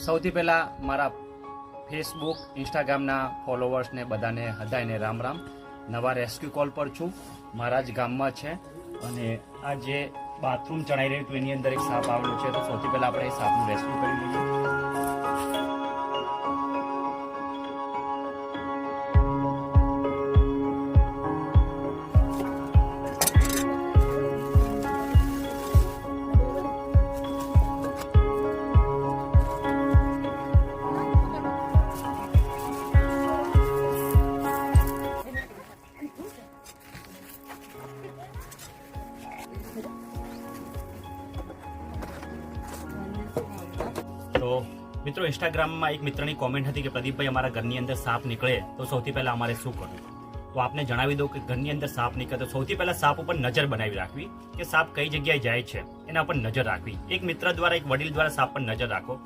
સૌથી પહેલાં મારા ફેસબુક ઇન્સ્ટાગ્રામના ફોલોવર્સને બધાને હદાયને રામ રામ. નવા રેસ્ક્યુ કોલ પર છું, મારા જ ગામમાં છે. અને આ જે બાથરૂમ ચણાઈ રહ્યું હતું એની અંદર એક સાપ આવેલો છે, તો સૌથી પહેલાં આપણે એ સાપનું રેસ્ક્યુ કરી લઈએ. તો મિત્રો, ઇન્સ્ટાગ્રામમાં એક મિત્રની કોમેન્ટ હતી કે પ્રદીપભાઈ, અમારા ઘરની અંદર સાપ નીકળે તો સૌથી પહેલા અમારે શું કરવું? તો આપને જણાવી દઉં કે ઘરની અંદર સાપ નીકળે તો સૌથી પહેલા સાપ ઉપર નજર બનાવી રાખવી કે સાપ કઈ જગ્યાએ જાય છે એના ઉપર નજર રાખવી. એક મિત્ર દ્વારા, એક વડીલ દ્વારા સાપ પર નજર રાખો.